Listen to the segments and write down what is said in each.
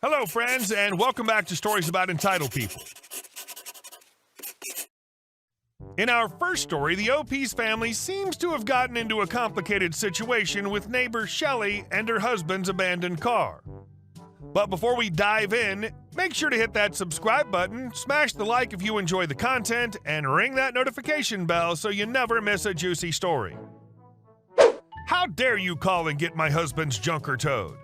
Hello, friends, and welcome back to Stories About Entitled People. In our first story, the OP's family seems to have gotten into a complicated situation with neighbor Shelley and her husband's abandoned car. But before we dive in, make sure to hit that subscribe button, smash the like if you enjoy the content, and ring that notification bell so you never miss a juicy story. How dare you call and get my husband's junker towed?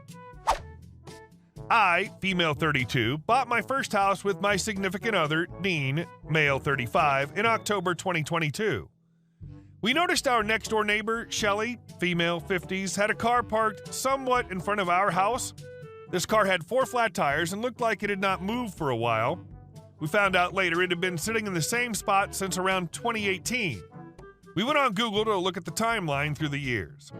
I, female 32, bought my first house with my significant other, Dean, male 35, in October 2022. We noticed our next-door neighbor, Shelley, female 50s, had a car parked somewhat in front of our house. This car had 4 flat tires and looked like it had not moved for a while. We found out later it had been sitting in the same spot since around 2018. We went on Google to look at the timeline through the years.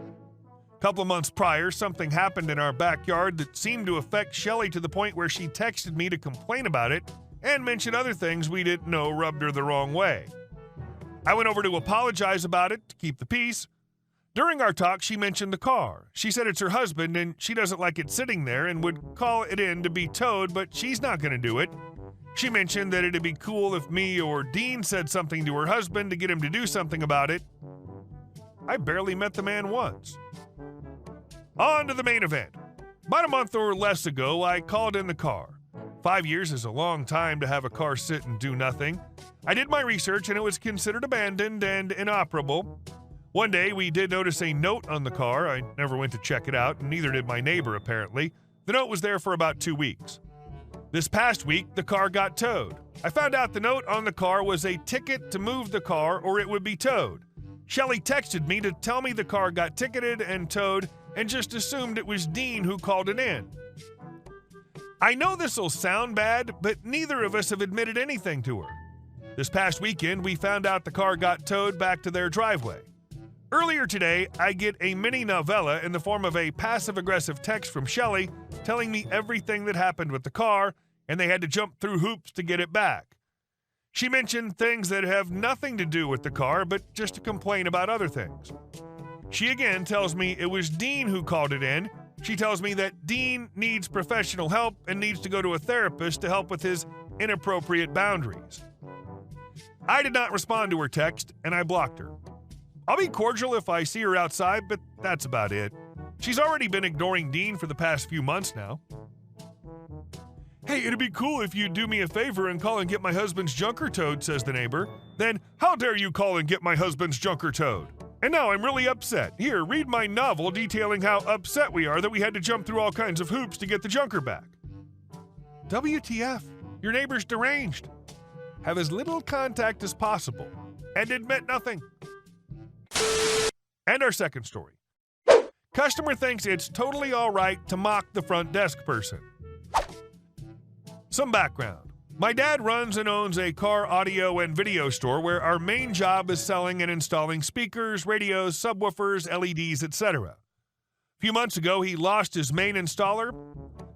A couple of months prior, something happened in our backyard that seemed to affect Shelley to the point where she texted me to complain about it and mention other things we didn't know rubbed her the wrong way. I went over to apologize about it to keep the peace. During our talk, she mentioned the car. She said it's her husband and she doesn't like it sitting there and would call it in to be towed, but she's not going to do it. She mentioned that it'd be cool if me or Dean said something to her husband to get him to do something about it. I barely met the man once. On to the main event. About a month or less ago, I called in the car. 5 years is a long time to have a car sit and do nothing. I did my research and it was considered abandoned and inoperable. One day, we did notice a note on the car. I never went to check it out, and neither did my neighbor, apparently. The note was there for about 2 weeks. This past week, the car got towed. I found out the note on the car was a ticket to move the car or it would be towed. Shelley texted me to tell me the car got ticketed and towed and just assumed it was Dean who called it in. I know this'll sound bad, but neither of us have admitted anything to her. This past weekend, we found out the car got towed back to their driveway. Earlier today, I get a mini novella in the form of a passive-aggressive text from Shelley telling me everything that happened with the car, and they had to jump through hoops to get it back. She mentioned things that have nothing to do with the car, but just to complain about other things. She again tells me it was Dean who called it in. She tells me that Dean needs professional help and needs to go to a therapist to help with his inappropriate boundaries. I did not respond to her text, and I blocked her. I'll be cordial if I see her outside, but that's about it. She's already been ignoring Dean for the past few months now. Hey, it'd be cool if you'd do me a favor and call and get my husband's junker towed, says the neighbor. Then, how dare you call and get my husband's junker towed? And now I'm really upset. Here, read my novel detailing how upset we are that we had to jump through all kinds of hoops to get the junker back. WTF, your neighbor's deranged. Have as little contact as possible and admit nothing. And our second story. Customer thinks it's totally all right to mock the front desk person. Some background. My dad runs and owns a car audio and video store where our main job is selling and installing speakers, radios, subwoofers, LEDs, etc. A few months ago, he lost his main installer.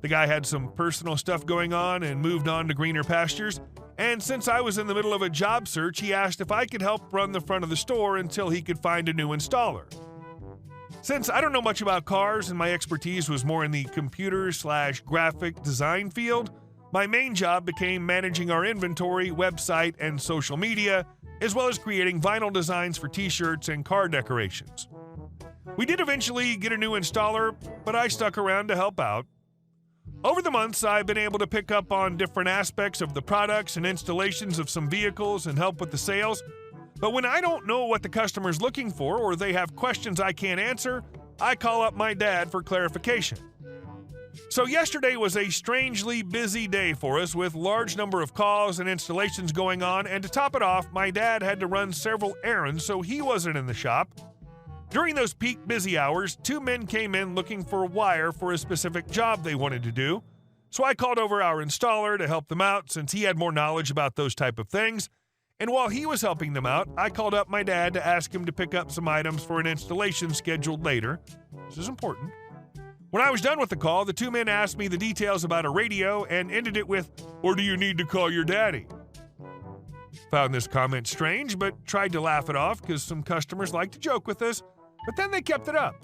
The guy had some personal stuff going on and moved on to greener pastures. And since I was in the middle of a job search, he asked if I could help run the front of the store until he could find a new installer. Since I don't know much about cars and my expertise was more in the computer/graphic design field, my main job became managing our inventory, website, and social media, as well as creating vinyl designs for t-shirts and car decorations. We did eventually get a new installer, but I stuck around to help out. Over the months, I've been able to pick up on different aspects of the products and installations of some vehicles and help with the sales. But when I don't know what the customer's looking for or they have questions I can't answer, I call up my dad for clarification. So yesterday was a strangely busy day for us with large number of calls and installations going on, and to top it off, my dad had to run several errands, so he wasn't in the shop. During those peak busy hours, 2 men came in looking for wire for a specific job they wanted to do. So I called over our installer to help them out since he had more knowledge about those type of things. And while he was helping them out, I called up my dad to ask him to pick up some items for an installation scheduled later. This is important. When I was done with the call, the 2 men asked me the details about a radio and ended it with, "Or do you need to call your daddy?" Found this comment strange, but tried to laugh it off because some customers like to joke with us, but then they kept it up.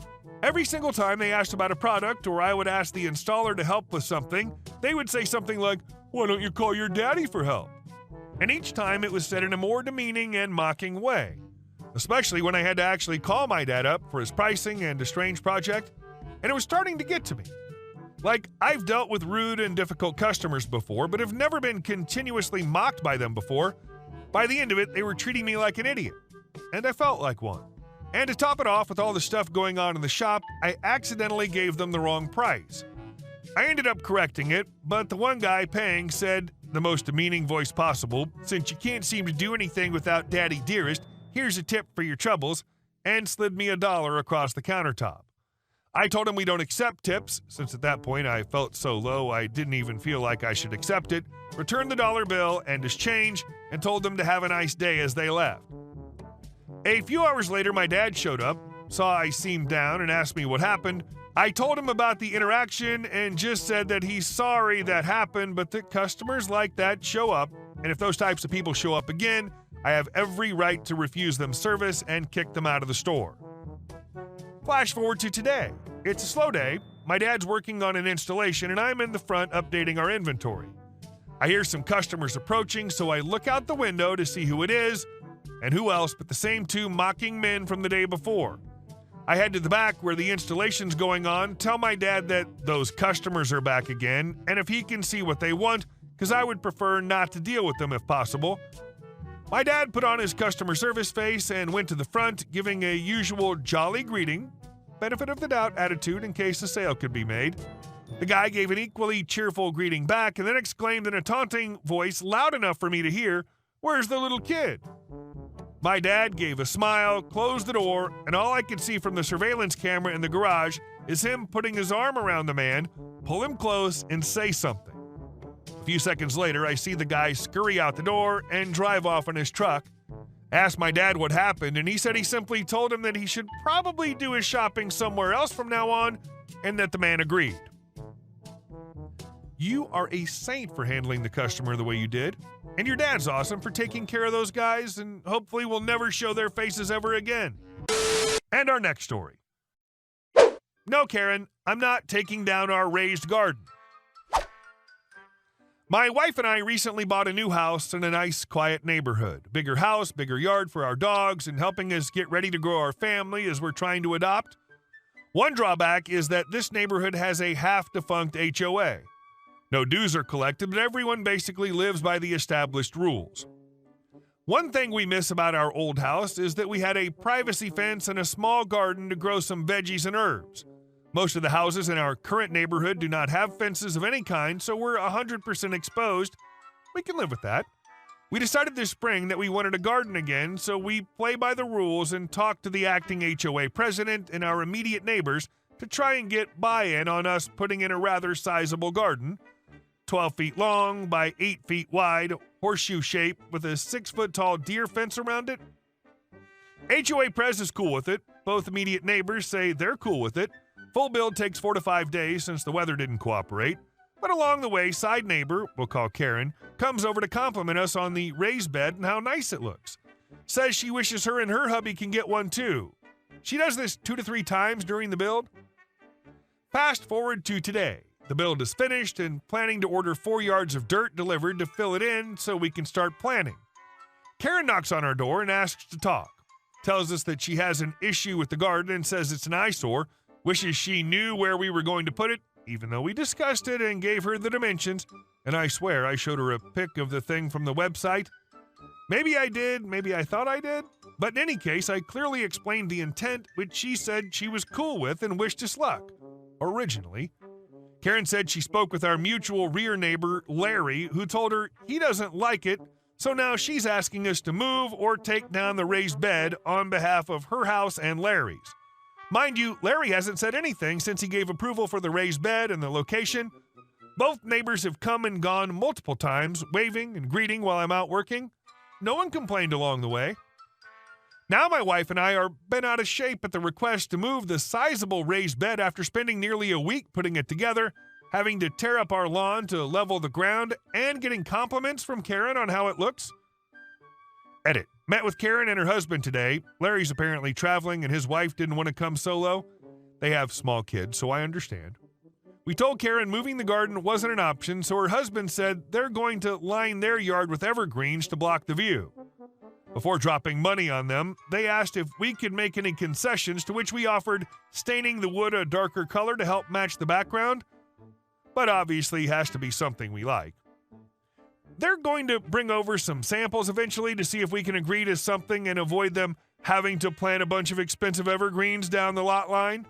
Every single time they asked about a product or I would ask the installer to help with something, they would say something like, "Why don't you call your daddy for help?" And each time it was said in a more demeaning and mocking way, especially when I had to actually call my dad up for his pricing and a strange project, and it was starting to get to me. Like, I've dealt with rude and difficult customers before, but have never been continuously mocked by them before. By the end of it, they were treating me like an idiot, and I felt like one. And to top it off with all the stuff going on in the shop, I accidentally gave them the wrong price. I ended up correcting it, but the one guy paying said, the most demeaning voice possible, "Since you can't seem to do anything without Daddy Dearest, here's a tip for your troubles," and slid me $1 across the countertop. I told him we don't accept tips, since at that point I felt so low I didn't even feel like I should accept it, returned the dollar bill and his change, and told them to have a nice day as they left. A few hours later, my dad showed up, saw I seemed down, and asked me what happened. I told him about the interaction and just said that he's sorry that happened, but that customers like that show up, and if those types of people show up again, I have every right to refuse them service and kick them out of the store. Flash forward to today. It's a slow day. My dad's working on an installation, and I'm in the front updating our inventory. I hear some customers approaching, so I look out the window to see who it is, and who else but the same two mocking men from the day before. I head to the back where the installation's going on, tell my dad that those customers are back again, and if he can see what they want, because I would prefer not to deal with them if possible. My dad put on his customer service face and went to the front, giving a usual jolly greeting, benefit of the doubt attitude in case a sale could be made. The guy gave an equally cheerful greeting back and then exclaimed in a taunting voice loud enough for me to hear, "Where's the little kid?" My dad gave a smile, closed the door, and all I could see from the surveillance camera in the garage is him putting his arm around the man, pull him close, and say something. A few seconds later, I see the guy scurry out the door and drive off in his truck. Asked my dad what happened, and he said he simply told him that he should probably do his shopping somewhere else from now on, and that the man agreed. You are a saint for handling the customer the way you did. And your dad's awesome for taking care of those guys, and hopefully will never show their faces ever again. And our next story. No, Karen, I'm not taking down our raised garden. My wife and I recently bought a new house in a nice, quiet neighborhood. Bigger house, bigger yard for our dogs, and helping us get ready to grow our family as we're trying to adopt. One drawback is that this neighborhood has a half-defunct HOA. No dues are collected, but everyone basically lives by the established rules. One thing we miss about our old house is that we had a privacy fence and a small garden to grow some veggies and herbs. Most of the houses in our current neighborhood do not have fences of any kind, so we're 100% exposed. We can live with that. We decided this spring that we wanted a garden again, so we play by the rules and talked to the acting HOA president and our immediate neighbors to try and get buy-in on us putting in a rather sizable garden. 12 feet long by 8 feet wide, horseshoe shape with a 6-foot-tall deer fence around it. HOA Pres is cool with it. Both immediate neighbors say they're cool with it. Full build takes 4 to 5 days since the weather didn't cooperate. But along the way, side neighbor, we'll call Karen, comes over to compliment us on the raised bed and how nice it looks. Says she wishes her and her hubby can get one too. She does this 2 to 3 times during the build. Fast forward to today. The build is finished and planning to order 4 yards of dirt delivered to fill it in so we can start planning. Karen knocks on our door and asks to talk. Tells us that she has an issue with the garden and says it's an eyesore. Wishes she knew where we were going to put it, even though we discussed it and gave her the dimensions. And I swear I showed her a pic of the thing from the website. Maybe I did, maybe I thought I did. But in any case, I clearly explained the intent, which she said she was cool with and wished us luck. Originally. Karen said she spoke with our mutual rear neighbor, Larry, who told her he doesn't like it, so now she's asking us to move or take down the raised bed on behalf of her house and Larry's. Mind you, Larry hasn't said anything since he gave approval for the raised bed and the location. Both neighbors have come and gone multiple times, waving and greeting while I'm out working. No one complained along the way. Now my wife and I are bent out of shape at the request to move the sizable raised bed after spending nearly a week putting it together, having to tear up our lawn to level the ground, and getting compliments from Karen on how it looks. Edit. Met with Karen and her husband today. Larry's apparently traveling and his wife didn't want to come solo. They have small kids, so I understand. We told Karen moving the garden wasn't an option, so her husband said they're going to line their yard with evergreens to block the view. Before dropping money on them, they asked if we could make any concessions, to which we offered staining the wood a darker color to help match the background, but obviously has to be something we like. They're going to bring over some samples eventually to see if we can agree to something and avoid them having to plant a bunch of expensive evergreens down the lot line.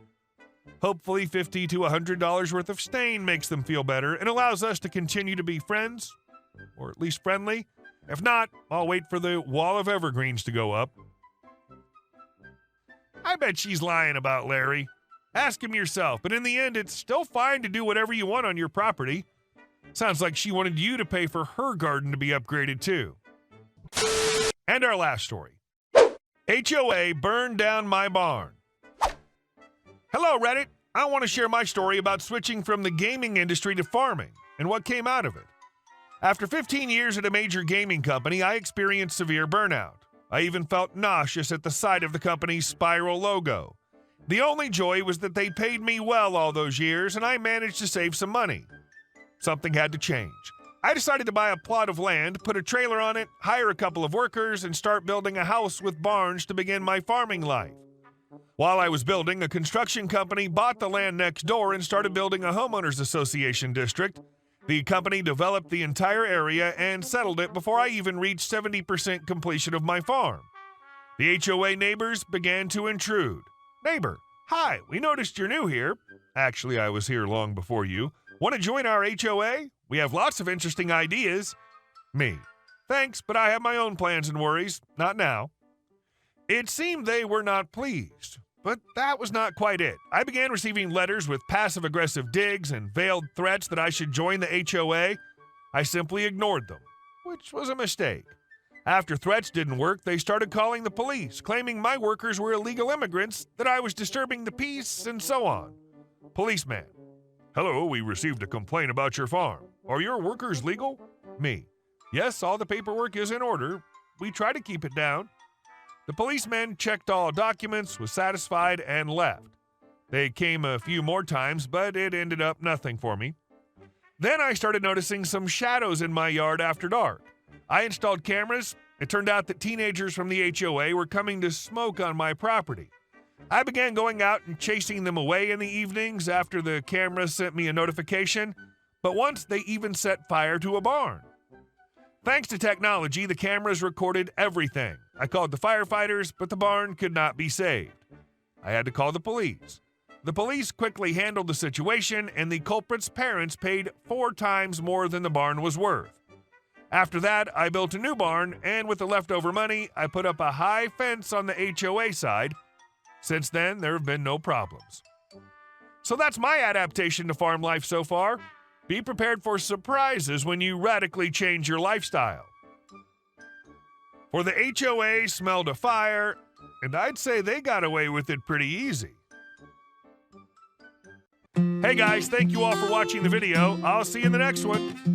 Hopefully $50 to $100 worth of stain makes them feel better and allows us to continue to be friends, or at least friendly. If not, I'll wait for the wall of evergreens to go up. I bet she's lying about Larry. Ask him yourself, but in the end, it's still fine to do whatever you want on your property. Sounds like she wanted you to pay for her garden to be upgraded too. And our last story. HOA burned down my barn. Hello, Reddit. I want to share my story about switching from the gaming industry to farming and what came out of it. After 15 years at a major gaming company, I experienced severe burnout. I even felt nauseous at the sight of the company's spiral logo. The only joy was that they paid me well all those years, and I managed to save some money. Something had to change. I decided to buy a plot of land, put a trailer on it, hire a couple of workers, and start building a house with barns to begin my farming life. While I was building, a construction company bought the land next door and started building a homeowners association district. The company developed the entire area and settled it before I even reached 70% completion of my farm. The HOA neighbors began to intrude. Neighbor, hi, we noticed you're new here. Actually, I was here long before you. Want to join our HOA? We have lots of interesting ideas. Me. Thanks, but I have my own plans and worries. Not now. It seemed they were not pleased, but that was not quite it. I began receiving letters with passive-aggressive digs and veiled threats that I should join the HOA. I simply ignored them, which was a mistake. After threats didn't work, they started calling the police, claiming my workers were illegal immigrants, that I was disturbing the peace, and so on. Policeman. Hello, we received a complaint about your farm. Are your workers legal? Me. Yes, all the paperwork is in order. We try to keep it down. The policeman checked all documents, was satisfied, and left. They came a few more times, but it ended up nothing for me. Then I started noticing some shadows in my yard after dark. I installed cameras. It turned out that teenagers from the HOA were coming to smoke on my property. I began going out and chasing them away in the evenings after the camera sent me a notification, but once they even set fire to a barn. Thanks to technology, the cameras recorded everything. I called the firefighters, but the barn could not be saved. I had to call the police. The police quickly handled the situation, and the culprit's parents paid 4 times more than the barn was worth. After that, I built a new barn, and with the leftover money, I put up a high fence on the HOA side. Since then, there have been no problems. So that's my adaptation to farm life so far. Be prepared for surprises when you radically change your lifestyle. For the HOA smelled a fire, and I'd say they got away with it pretty easy. Hey guys, thank you all for watching the video. I'll see you in the next one.